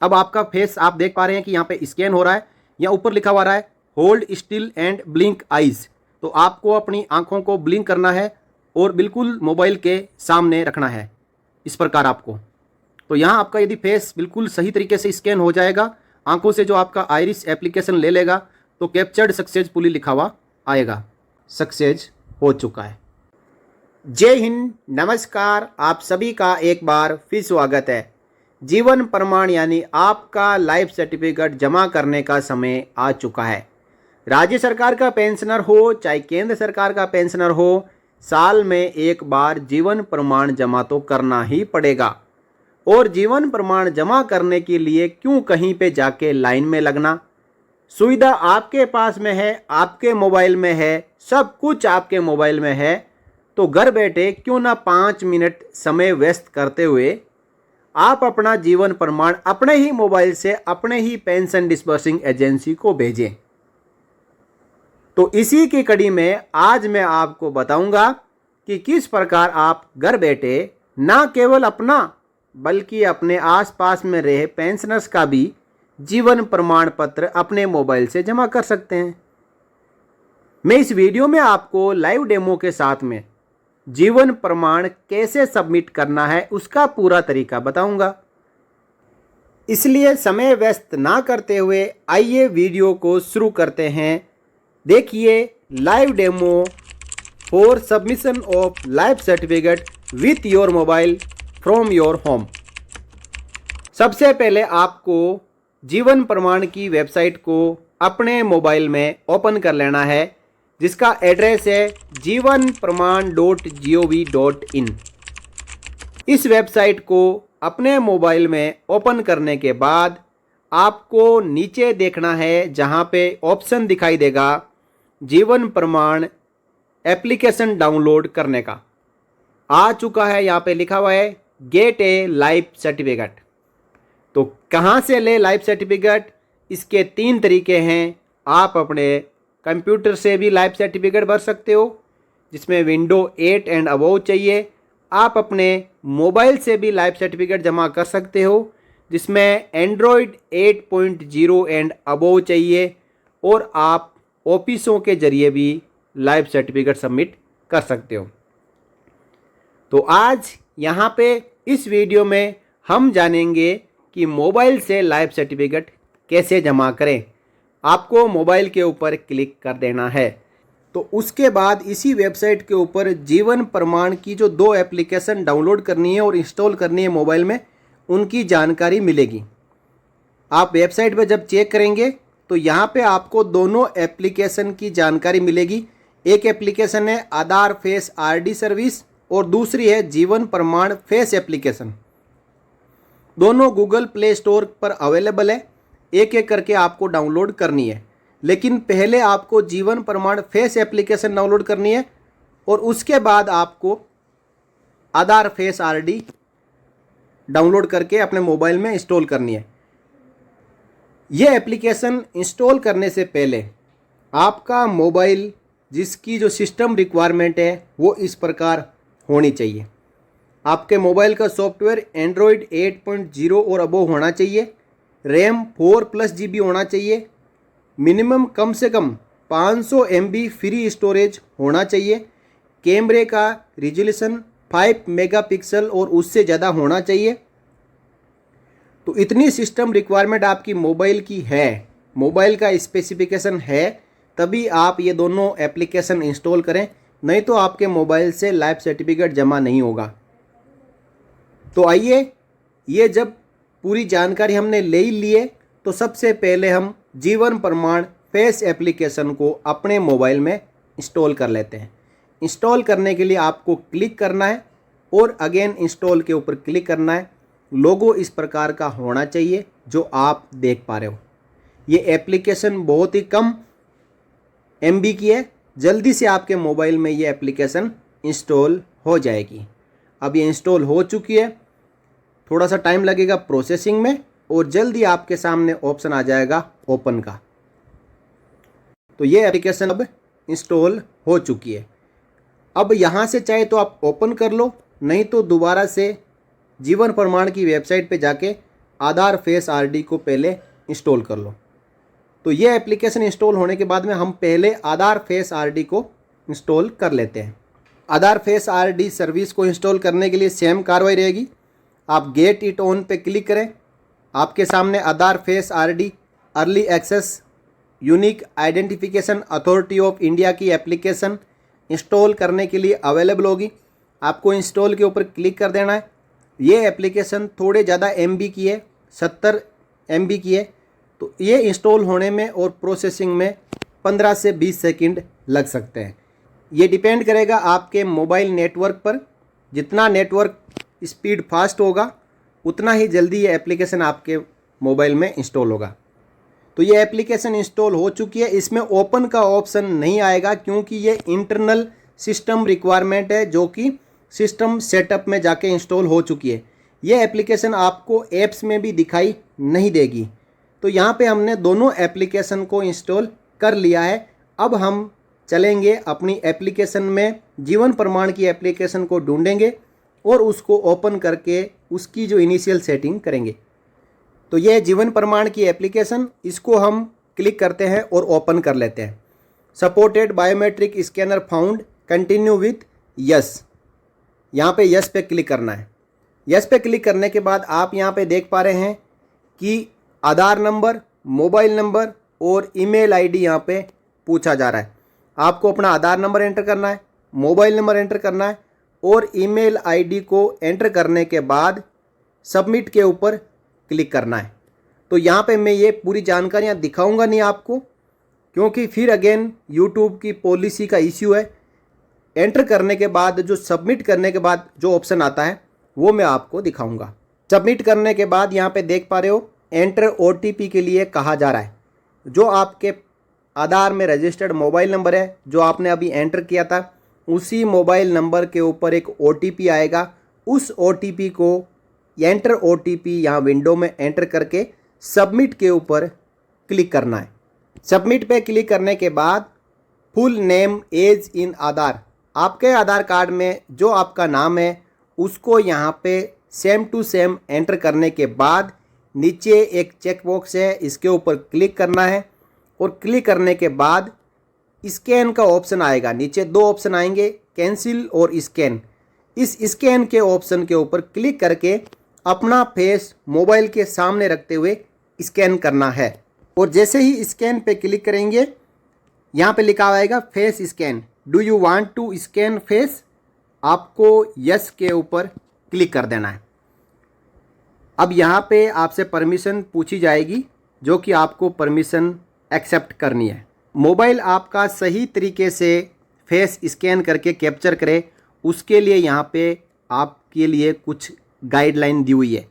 अब आपका फेस आप देख पा रहे हैं कि यहाँ पे स्कैन हो रहा है, या ऊपर लिखा हुआ रहा है hold still and blink eyes. तो आपको अपनी आंखों को ब्लिंक करना है और बिल्कुल मोबाइल के सामने रखना है, इस प्रकार आपको। तो यहाँ आपका यदि फेस बिल्कुल सही तरीके से स्कैन हो जाएगा, आंखों से जो आपका आइरिस एप्लीकेशन ले लेगा, तो कैप्चर्ड सक्सेसफुली लिखा हुआ आएगा, सक्सेस हो चुका है। जय हिंद, नमस्कार, आप सभी का एक बार फिर स्वागत है। जीवन प्रमाण यानी आपका लाइफ सर्टिफिकेट जमा करने का समय आ चुका है। राज्य सरकार का पेंशनर हो चाहे केंद्र सरकार का पेंशनर हो, साल में एक बार जीवन प्रमाण जमा तो करना ही पड़ेगा। और जीवन प्रमाण जमा करने के लिए क्यों कहीं पे जाके लाइन में लगना, सुविधा आपके पास में है, आपके मोबाइल में है, सब कुछ आपके मोबाइल में है। तो घर बैठे क्यों ना 5 मिनट समय व्यस्त करते हुए आप अपना जीवन प्रमाण अपने ही मोबाइल से अपने ही पेंशन डिस्बर्सिंग एजेंसी को भेजें। तो इसी की कड़ी में आज मैं आपको बताऊंगा कि किस प्रकार आप घर बैठे ना केवल अपना बल्कि अपने आसपास में रहे पेंशनर्स का भी जीवन प्रमाण पत्र अपने मोबाइल से जमा कर सकते हैं। मैं इस वीडियो में आपको लाइव डेमो के साथ में जीवन प्रमाण कैसे सबमिट करना है उसका पूरा तरीका बताऊंगा। इसलिए समय व्यस्त ना करते हुए आइए वीडियो को शुरू करते हैं। देखिए live demo for submission of life certificate with your mobile from your home. सबसे पहले आपको जीवन प्रमाण की वेबसाइट को अपने मोबाइल में ओपन कर लेना है, जिसका एड्रेस है jivanpraman.gov.in। इस वेबसाइट को अपने मोबाइल में ओपन करने के बाद आपको नीचे देखना है जहां पे ऑप्शन दिखाई देगा जीवन प्रमाण एप्लीकेशन डाउनलोड करने का। आ चुका है, यहाँ पे लिखा हुआ है गेट ए लाइफ सर्टिफिकेट। तो कहाँ से ले लाइफ सर्टिफिकेट, इसके 3 तरीके हैं। आप अपने कंप्यूटर से भी लाइफ सर्टिफिकेट भर सकते हो, जिसमें विंडो 8 एंड अबव चाहिए। आप अपने मोबाइल से भी लाइफ सर्टिफिकेट जमा कर सकते हो, जिसमें एंड्रॉयड 8.0 एंड अबव चाहिए। और आप ऑफिसों के जरिए भी लाइफ सर्टिफिकेट सबमिट कर सकते हो। तो आज यहाँ पे इस वीडियो में हम जानेंगे कि मोबाइल से लाइफ सर्टिफिकेट कैसे जमा करें। आपको मोबाइल के ऊपर क्लिक कर देना है। तो उसके बाद इसी वेबसाइट के ऊपर जीवन प्रमाण की जो 2 एप्लीकेशन डाउनलोड करनी है और इंस्टॉल करनी है मोबाइल में, उनकी जानकारी मिलेगी। आप वेबसाइट पर जब चेक करेंगे तो यहाँ पे आपको दोनों एप्लीकेशन की जानकारी मिलेगी। एक एप्लीकेशन है आधार फेस आरडी सर्विस और दूसरी है जीवन प्रमाण फेस एप्लीकेशन। दोनों गूगल प्ले स्टोर पर अवेलेबल है। एक एक करके आपको डाउनलोड करनी है, लेकिन पहले आपको जीवन प्रमाण फेस एप्लीकेशन डाउनलोड करनी है और उसके बाद आपको आधार फेस आरडी डाउनलोड करके अपने मोबाइल में इंस्टॉल करनी है। ये एप्लीकेशन इंस्टॉल करने से पहले आपका मोबाइल जिसकी जो सिस्टम रिक्वायरमेंट है वो इस प्रकार होनी चाहिए। आपके मोबाइल का सॉफ्टवेयर एंड्रॉयड 8.0 और अबव होना चाहिए। रैम 4+ GB होना चाहिए। मिनिमम कम से कम 500 MB फ्री स्टोरेज होना चाहिए। कैमरे का रिजोल्यूशन 5 मेगापिक्सल और उससे ज़्यादा होना चाहिए। तो इतनी सिस्टम रिक्वायरमेंट आपकी मोबाइल की है, मोबाइल का स्पेसिफिकेशन है, तभी आप ये दोनों एप्लीकेशन इंस्टॉल करें, नहीं तो आपके मोबाइल से लाइफ सर्टिफिकेट जमा नहीं होगा। तो आइए, ये जब पूरी जानकारी हमने ले ही लिए तो सबसे पहले हम जीवन प्रमाण फेस एप्लीकेशन को अपने मोबाइल में इंस्टॉल कर लेते हैं। इंस्टॉल करने के लिए आपको क्लिक करना है और अगेन इंस्टॉल के ऊपर क्लिक करना है। लोगो इस प्रकार का होना चाहिए जो आप देख पा रहे हो। ये एप्लीकेशन बहुत ही कम MB की है, जल्दी से आपके मोबाइल में ये एप्लीकेशन इंस्टॉल हो जाएगी। अब ये इंस्टॉल हो चुकी है, थोड़ा सा टाइम लगेगा प्रोसेसिंग में और जल्दी आपके सामने ऑप्शन आ जाएगा ओपन का। तो ये एप्लीकेशन अब इंस्टॉल हो चुकी है। अब यहाँ से चाहे तो आप ओपन कर लो, नहीं तो दोबारा से जीवन प्रमाण की वेबसाइट पे जाके आधार फेस आरडी को पहले इंस्टॉल कर लो। तो ये एप्लीकेशन इंस्टॉल होने के बाद में हम पहले आधार फेस आरडी को इंस्टॉल कर लेते हैं। आधार फेस आरडी सर्विस को इंस्टॉल करने के लिए सेम कार्रवाई रहेगी। आप गेट इट ऑन पे क्लिक करें। आपके सामने Aadhaar face RD early access unique identification authority of India की एप्लीकेशन इंस्टॉल करने के लिए अवेलेबल होगी। आपको इंस्टॉल के ऊपर क्लिक कर देना है। ये एप्लीकेशन थोड़े ज़्यादा MB की है, 70 MB की है। तो ये इंस्टॉल होने में और प्रोसेसिंग में 15 से 20 सेकंड लग सकते हैं। ये डिपेंड करेगा आपके मोबाइल नेटवर्क पर। जितना नेटवर्क स्पीड फास्ट होगा उतना ही जल्दी ये एप्लीकेशन आपके मोबाइल में इंस्टॉल होगा। तो ये एप्लीकेशन इंस्टॉल हो चुकी है। इसमें ओपन का ऑप्शन नहीं आएगा क्योंकि ये इंटरनल सिस्टम रिक्वायरमेंट है जो कि सिस्टम सेटअप में जाके इंस्टॉल हो चुकी है। ये एप्लीकेशन आपको ऐप्स में भी दिखाई नहीं देगी। तो यहाँ पे हमने दोनों एप्लीकेशन को इंस्टॉल कर लिया है। अब हम चलेंगे अपनी एप्लीकेशन में, जीवन प्रमाण की एप्लीकेशन को ढूंढेंगे और उसको ओपन करके उसकी जो इनिशियल सेटिंग करेंगे। तो ये जीवन प्रमाण की एप्लीकेशन, इसको हम क्लिक करते हैं और ओपन कर लेते हैं। Supported biometric scanner found, continue with yes. यहाँ पे यस पे क्लिक करना है। यस पे क्लिक करने के बाद आप यहाँ पे देख पा रहे हैं कि आधार नंबर, मोबाइल नंबर और ईमेल आईडी यहाँ पे पूछा जा रहा है। आपको अपना आधार नंबर एंटर करना है, मोबाइल नंबर एंटर करना है और ईमेल आईडी को एंटर करने के बाद सबमिट के ऊपर क्लिक करना है। तो यहाँ पे मैं ये पूरी जानकारियाँ दिखाऊंगा नहीं आपको, क्योंकि फिर अगेन यूट्यूब की पॉलिसी का इश्यू है। एंटर करने के बाद जो सबमिट करने के बाद जो ऑप्शन आता है वो मैं आपको दिखाऊंगा। सबमिट करने के बाद यहाँ पे देख पा रहे हो एंटर OTP के लिए कहा जा रहा है। जो आपके आधार में रजिस्टर्ड मोबाइल नंबर है जो आपने अभी एंटर किया था, उसी मोबाइल नंबर के ऊपर एक OTP आएगा। उस OTP को एंटर OTP यहाँ विंडो में एंटर करके सबमिट के ऊपर क्लिक करना है। सबमिट पे क्लिक करने के बाद फुल नेम एज इन आधार, आपके आधार कार्ड में जो आपका नाम है उसको यहाँ पे सेम टू सेम एंटर करने के बाद नीचे एक चेक बॉक्स है, इसके ऊपर क्लिक करना है और क्लिक करने के बाद स्कैन का ऑप्शन आएगा। नीचे दो ऑप्शन आएंगे, कैंसिल और स्कैन। इस स्कैन के ऑप्शन के ऊपर क्लिक करके अपना फेस मोबाइल के सामने रखते हुए स्कैन करना है। और जैसे ही स्कैन पे क्लिक करेंगे यहाँ पे लिखा आएगा face scan, do you want to scan face. आपको यस के ऊपर क्लिक कर देना है। अब यहाँ पे आपसे परमिशन पूछी जाएगी जो कि आपको परमिशन एक्सेप्ट करनी है। मोबाइल आपका सही तरीके से फेस स्कैन करके कैप्चर करे उसके लिए यहाँ पे आपके लिए कुछ गाइडलाइन दी हुई है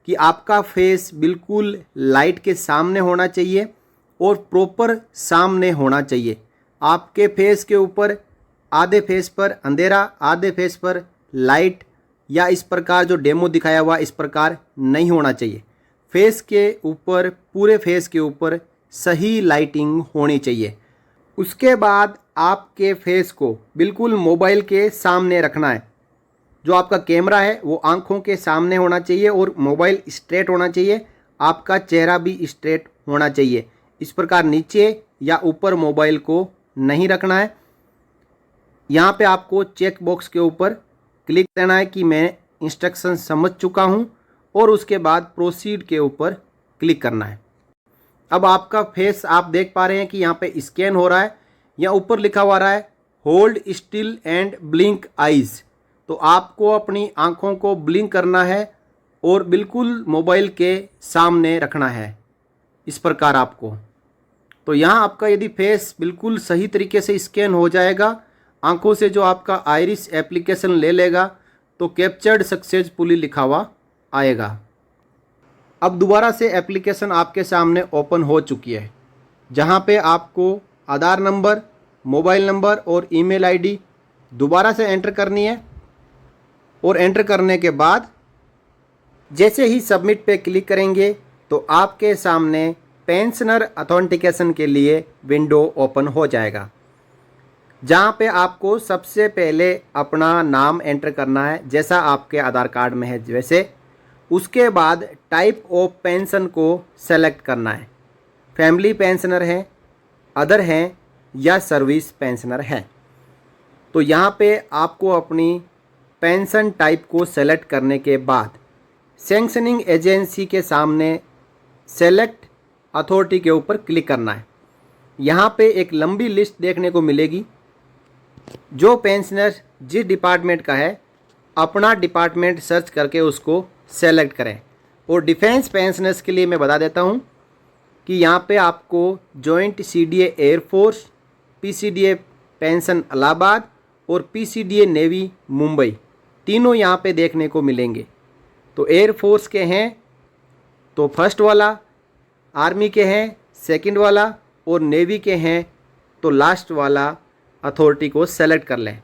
कि आपका फेस बिल्कुल लाइट के सामने होना चाहिए और प्रॉपर सामने होना चाहिए। आपके फेस के ऊपर आधे फेस पर अंधेरा, आधे फेस पर लाइट या इस प्रकार जो डेमो दिखाया हुआ इस प्रकार नहीं होना चाहिए। फेस के ऊपर, पूरे फेस के ऊपर सही लाइटिंग होनी चाहिए। उसके बाद आपके फेस को बिल्कुल मोबाइल के सामने रखना है। जो आपका कैमरा है वो आंखों के सामने होना चाहिए और मोबाइल स्ट्रेट होना चाहिए। आपका चेहरा भी स्ट्रेट होना चाहिए। इस प्रकार नीचे या ऊपर मोबाइल को नहीं रखना है। यहाँ पे आपको चेक बॉक्स के ऊपर क्लिक करना है कि मैं इंस्ट्रक्शन समझ चुका हूँ और उसके बाद प्रोसीड के ऊपर क्लिक करना है। अब आपका फेस आप देख पा रहे हैं कि यहाँ पे स्कैन हो रहा है। यहाँ ऊपर लिखा हुआ रहा है hold still and blink eyes. तो आपको अपनी आँखों को ब्लिंक करना है और बिल्कुल मोबाइल के सामने रखना है इस प्रकार आपको। तो यहाँ आपका यदि फेस बिल्कुल सही तरीके से स्कैन हो जाएगा, आंखों से जो आपका आइरिस एप्लीकेशन ले लेगा तो कैप्चर्ड सक्सेसफुली लिखा हुआ आएगा। अब दोबारा से एप्लीकेशन आपके सामने ओपन हो चुकी है, जहाँ पे आपको आधार नंबर, मोबाइल नंबर और ईमेल आईडी दोबारा से एंटर करनी है। और एंटर करने के बाद जैसे ही सबमिट पे क्लिक करेंगे तो आपके सामने पेंशनर अथेंटिकेशन के लिए विंडो ओपन हो जाएगा, जहाँ पे आपको सबसे पहले अपना नाम एंटर करना है जैसा आपके आधार कार्ड में है वैसे। उसके बाद टाइप ऑफ पेंशन को सेलेक्ट करना है, फैमिली पेंशनर है, अदर है या सर्विस पेंशनर है। तो यहाँ पे आपको अपनी पेंशन टाइप को सेलेक्ट करने के बाद सैंक्शनिंग एजेंसी के सामने सेलेक्ट अथॉरिटी के ऊपर क्लिक करना है। यहाँ पे एक लंबी लिस्ट देखने को मिलेगी। जो पेंशनर जिस डिपार्टमेंट का है अपना डिपार्टमेंट सर्च करके उसको सेलेक्ट करें। और डिफेंस पेंशनर्स के लिए मैं बता देता हूँ कि यहाँ पे आपको joint CDA air force, PCDA pension Allahabad और पीसीडीए नेवी मुंबई तीनों यहाँ पे देखने को मिलेंगे। तो एयरफोर्स के हैं तो फर्स्ट वाला, आर्मी के हैं सेकंड वाला और नेवी के हैं तो लास्ट वाला अथॉरिटी को सेलेक्ट कर लें।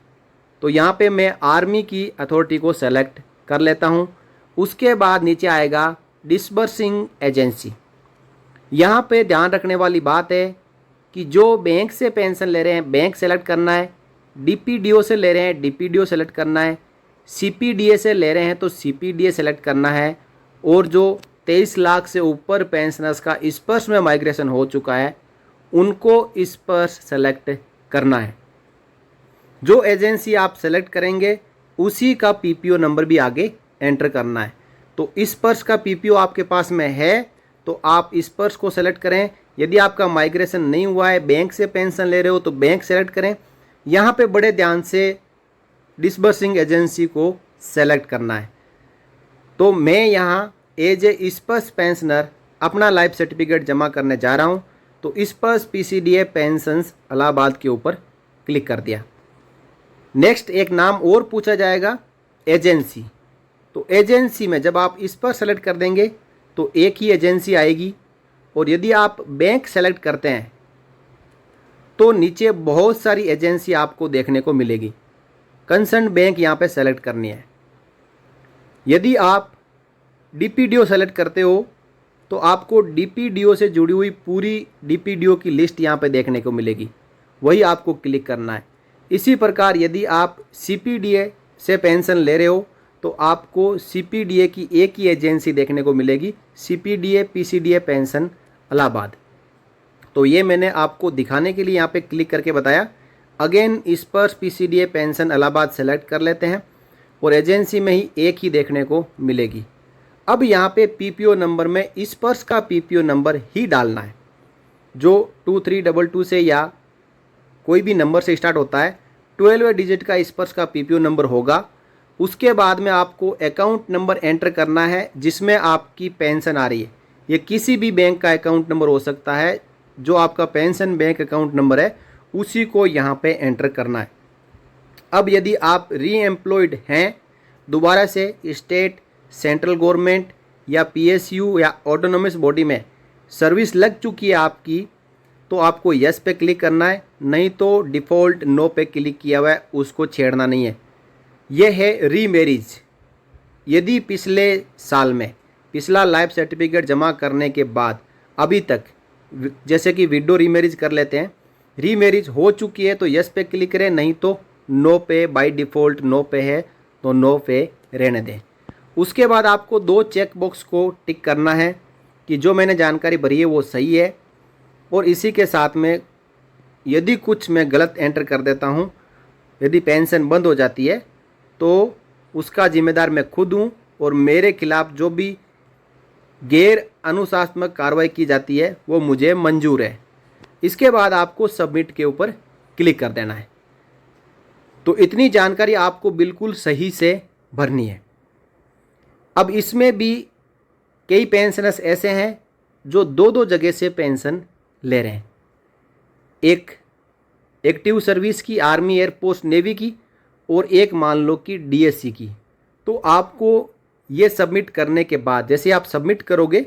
तो यहाँ पे मैं आर्मी की अथॉरिटी को सेलेक्ट कर लेता हूँ। उसके बाद नीचे आएगा डिसबर्सिंग एजेंसी। यहाँ पे ध्यान रखने वाली बात है कि जो बैंक से पेंशन ले रहे हैं बैंक सेलेक्ट करना है, डीपीडीओ से ले रहे हैं डीपीडीओ सेलेक्ट करना है, सीपीडीए से ले रहे हैं तो सीपीडीए सेलेक्ट करना है, और जो 23 लाख से ऊपर पेंशनर्स का स्पर्श में माइग्रेशन हो चुका है उनको स्पर्श सेलेक्ट करना है। जो एजेंसी आप सेलेक्ट करेंगे उसी का पीपीओ नंबर भी आगे एंटर करना है। तो स्पर्श का पीपीओ आपके पास में है तो आप स्पर्श को सेलेक्ट करें। यदि आपका माइग्रेशन नहीं हुआ है, बैंक से पेंशन ले रहे हो तो बैंक सेलेक्ट करें। यहाँ पे बड़े ध्यान से डिसबर्सिंग एजेंसी को सेलेक्ट करना है। तो मैं यहाँ एज ए स्पर्श पेंशनर अपना लाइफ सर्टिफिकेट जमा करने जा रहा हूँ। तो स्पर्श पीसीडीए पेंशंस इलाहाबाद के ऊपर क्लिक कर दिया। नेक्स्ट एक नाम और पूछा जाएगा, एजेंसी। तो एजेंसी में जब आप इस पर सेलेक्ट कर देंगे तो एक ही एजेंसी आएगी। और यदि आप बैंक सेलेक्ट करते हैं तो नीचे बहुत सारी एजेंसी आपको देखने को मिलेगी। कंसर्न बैंक यहाँ पे सेलेक्ट करनी है। यदि आप डीपीडीओ सेलेक्ट करते हो तो आपको डीपीडीओ से जुड़ी हुई पूरी डीपीडीओ की लिस्ट यहाँ पे देखने को मिलेगी, वही आपको क्लिक करना है। इसी प्रकार यदि आप सीपीडीए से पेंशन ले रहे हो तो आपको सीपीडीए की एक ही एजेंसी देखने को मिलेगी, सीपीडीए पीसीडीए पेंशन इलाहाबाद। तो ये मैंने आपको दिखाने के लिए यहाँ पे क्लिक करके बताया। अगेन स्पर्श पीसीडीए पेंशन इलाहाबाद सेलेक्ट कर लेते हैं और एजेंसी में ही एक ही देखने को मिलेगी। अब यहाँ पे पीपीओ नंबर में स्पर्श का पीपीओ नंबर ही डालना है जो 2322 से या कोई भी नंबर से स्टार्ट होता है। 12वें डिजिट का स्पर्श का पीपीओ नंबर होगा। उसके बाद में आपको अकाउंट नंबर एंटर करना है जिसमें आपकी पेंशन आ रही है। ये किसी भी बैंक का अकाउंट नंबर हो सकता है, जो आपका पेंशन बैंक अकाउंट नंबर है उसी को यहाँ पे एंटर करना है। अब यदि आप रीएम्प्लॉयड हैं, दोबारा से स्टेट, सेंट्रल गवर्नमेंट या पीएसयू या ऑटोनोमस बॉडी में सर्विस लग चुकी है आपकी, तो आपको यस पे क्लिक करना है, नहीं तो डिफ़ॉल्ट नो पे क्लिक किया हुआ है उसको छेड़ना नहीं है। यह है रीमैरिज। यदि पिछले साल में पिछला लाइफ सर्टिफिकेट जमा करने के बाद अभी तक, जैसे कि विडो रीमैरिज कर लेते हैं, रीमैरिज हो चुकी है तो यस पे क्लिक करें, नहीं तो नो पे, बाय डिफ़ॉल्ट नो पे है तो नो पे रहने दें। उसके बाद आपको 2 चेक बॉक्स को टिक करना है कि जो मैंने जानकारी भरी है वो सही है। और इसी के साथ में यदि कुछ मैं गलत एंटर कर देता हूँ, यदि पेंशन बंद हो जाती है तो उसका जिम्मेदार मैं खुद हूँ और मेरे खिलाफ जो भी गैर अनुशासनात्मक कार्रवाई की जाती है वो मुझे मंजूर है। इसके बाद आपको सबमिट के ऊपर क्लिक कर देना है। तो इतनी जानकारी आपको बिल्कुल सही से भरनी है। अब इसमें भी कई पेंशनर्स ऐसे हैं जो 2-2 जगह से पेंशन ले रहे हैं। एक एक्टिव सर्विस की, आर्मी, एयरफोर्स, नेवी की, और एक मान लो कि डीएससी की। तो आपको ये सबमिट करने के बाद, जैसे आप सबमिट करोगे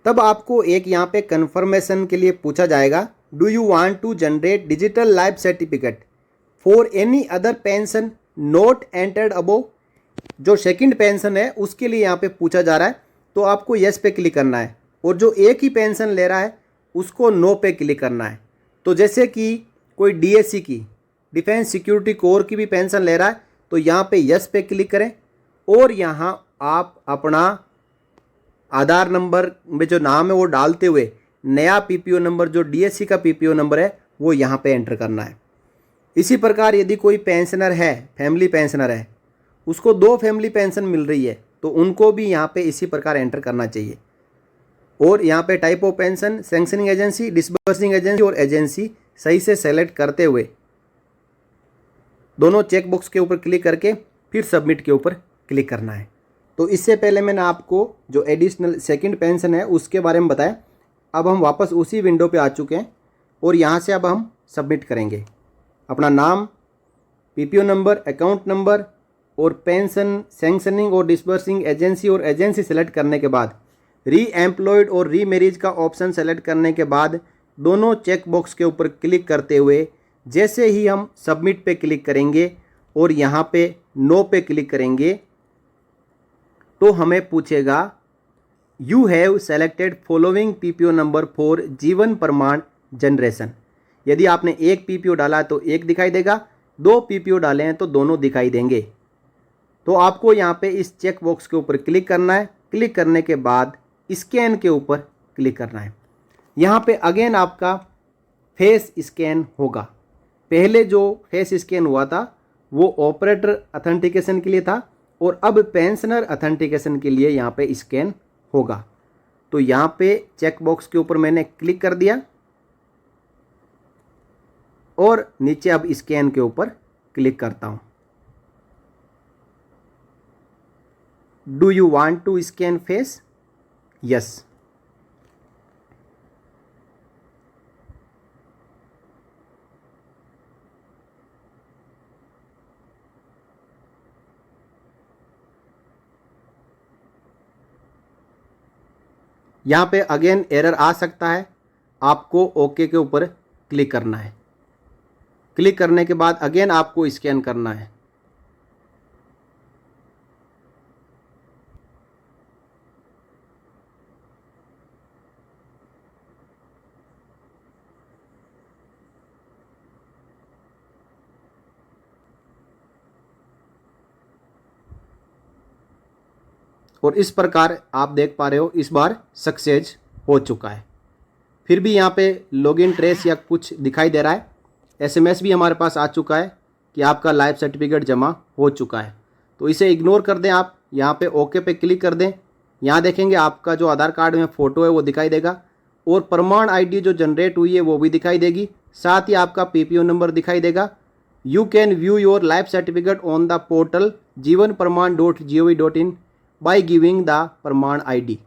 तब आपको एक यहाँ पे कन्फर्मेशन के लिए पूछा जाएगा, do you want to generate digital life certificate for any other pension not entered above. जो सेकंड पेंशन है उसके लिए यहाँ पे पूछा जा रहा है, तो आपको यस पे क्लिक करना है। और जो एक ही पेंशन ले रहा है उसको नो पे क्लिक करना है। तो जैसे कि कोई डीएससी की, डिफेंस सिक्योरिटी कोर की भी पेंशन ले रहा है तो यहाँ पे यस पे क्लिक करें और यहाँ आप अपना आधार नंबर में जो नाम है वो डालते हुए नया पीपीओ नंबर जो डीएससी का पीपीओ नंबर है वो यहाँ पे एंटर करना है। इसी प्रकार यदि कोई पेंशनर है, फैमिली पेंशनर है, उसको 2 फैमिली पेंशन मिल रही है तो उनको भी यहाँ पे इसी प्रकार एंटर करना चाहिए। और यहाँ पे type of pension, sanctioning agency, disbursing agency और एजेंसी सही से सेलेक्ट करते हुए दोनों चेक बॉक्स के ऊपर क्लिक करके फिर सबमिट के ऊपर क्लिक करना है। तो इससे पहले मैंने आपको जो एडिशनल सेकंड पेंशन है उसके बारे में बताया। अब हम वापस उसी विंडो पे आ चुके हैं और यहाँ से अब हम सबमिट करेंगे। अपना नाम, पीपीओ नंबर, अकाउंट नंबर और पेंशन, सैंक्शनिंग और डिसबर्सिंग एजेंसी और एजेंसी सेलेक्ट करने के बाद री एम्प्लॉयड और री मैरिज का ऑप्शन सेलेक्ट करने के बाद दोनों चेक बॉक्स के ऊपर क्लिक करते हुए जैसे ही हम सबमिट पे क्लिक करेंगे और यहाँ पे नो पे क्लिक करेंगे तो हमें पूछेगा you have selected following PPO number for जीवन प्रमाण जनरेशन। यदि आपने एक पीपीओ डाला तो एक दिखाई देगा, 2 पीपीओ डाले हैं तो दोनों दिखाई देंगे। तो आपको यहाँ पे इस चेक बॉक्स के ऊपर क्लिक करना है। क्लिक करने के बाद स्कैन के ऊपर क्लिक करना है। यहाँ पे अगेन आपका फेस स्कैन होगा। पहले जो फेस स्कैन हुआ था वो ऑपरेटर अथेंटिकेशन के लिए था और अब पेंशनर अथेंटिकेशन के लिए यहाँ पे स्कैन होगा। तो यहाँ पे चेक बॉक्स के ऊपर मैंने क्लिक कर दिया और नीचे अब स्कैन के ऊपर क्लिक करता हूँ। Do you want to scan face? Yes. यहाँ पे अगेन एरर आ सकता है, आपको ओके के ऊपर क्लिक करना है। क्लिक करने के बाद अगेन आपको स्कैन करना है। और इस प्रकार आप देख पा रहे हो इस बार सक्सेस हो चुका है। फिर भी यहाँ पे लॉगिन ट्रेस या कुछ दिखाई दे रहा है। एसएमएस भी हमारे पास आ चुका है कि आपका लाइफ सर्टिफिकेट जमा हो चुका है। तो इसे इग्नोर कर दें आप, यहाँ पे ओके पे क्लिक कर दें। यहाँ देखेंगे आपका जो आधार कार्ड में फ़ोटो है वो दिखाई देगा और प्रमाण आईडी जो जनरेट हुई है वो भी दिखाई देगी। साथ ही आपका पीपीओ नंबर दिखाई देगा। You can view your life certificate on the portal jivanpraman.gov.in by giving the प्रमाण आईडी।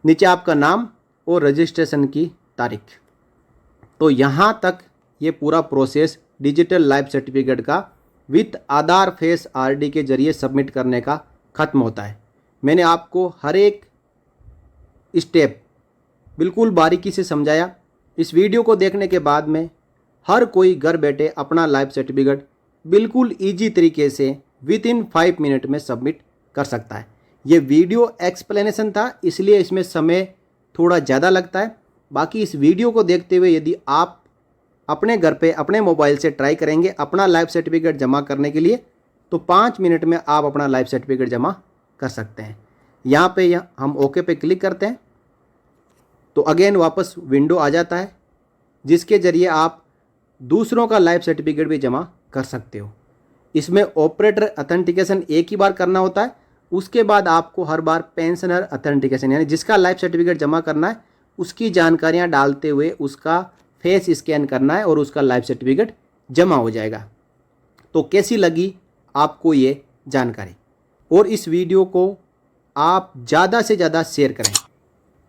नीचे आपका नाम और रजिस्ट्रेशन की तारीख। तो यहाँ तक ये पूरा प्रोसेस डिजिटल लाइफ सर्टिफिकेट का विथ आधार फेस आरडी के जरिए सबमिट करने का ख़त्म होता है। मैंने आपको हर एक स्टेप बिल्कुल बारीकी से समझाया। इस वीडियो को देखने के बाद में हर कोई घर बैठे अपना लाइफ सर्टिफिकेट बिल्कुल ईजी तरीके से विद इन 5 मिनट में सबमिट कर सकता है। ये वीडियो एक्सप्लेनेशन था इसलिए इसमें समय थोड़ा ज़्यादा लगता है। बाकी इस वीडियो को देखते हुए यदि आप अपने घर पे अपने मोबाइल से ट्राई करेंगे अपना लाइफ सर्टिफिकेट जमा करने के लिए तो 5 मिनट में आप अपना लाइफ सर्टिफिकेट जमा कर सकते हैं। यहाँ पे हम ओके पे क्लिक करते हैं तो अगेन वापस विंडो आ जाता है जिसके ज़रिए आप दूसरों का लाइफ सर्टिफिकेट भी जमा कर सकते हो। इसमें ऑपरेटर अथेंटिकेशन एक ही बार करना होता है, उसके बाद आपको हर बार पेंशनर अथेंटिकेशन यानी जिसका लाइफ सर्टिफिकेट जमा करना है उसकी जानकारियां डालते हुए उसका फेस स्कैन करना है और उसका लाइफ सर्टिफिकेट जमा हो जाएगा। तो कैसी लगी आपको ये जानकारी? और इस वीडियो को आप ज़्यादा से ज़्यादा शेयर करें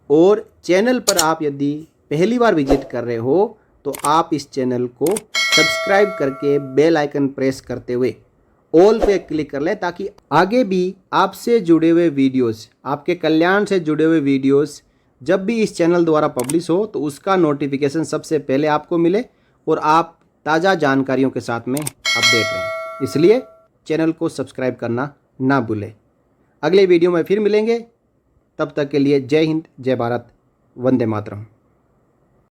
और चैनल पर आप यदि पहली बार विजिट कर रहे हो तो आप इस चैनल को सब्सक्राइब करके बेल आइकन प्रेस करते हुए ऑल पे क्लिक कर लें ताकि आगे भी आपसे जुड़े हुए वीडियोस, आपके कल्याण से जुड़े हुए वीडियोस जब भी इस चैनल द्वारा पब्लिश हो तो उसका नोटिफिकेशन सबसे पहले आपको मिले और आप ताज़ा जानकारियों के साथ में अपडेट रहें। इसलिए चैनल को सब्सक्राइब करना ना भूलें। अगले वीडियो में फिर मिलेंगे, तब तक के लिए जय हिंद, जय भारत, वंदे मातरम।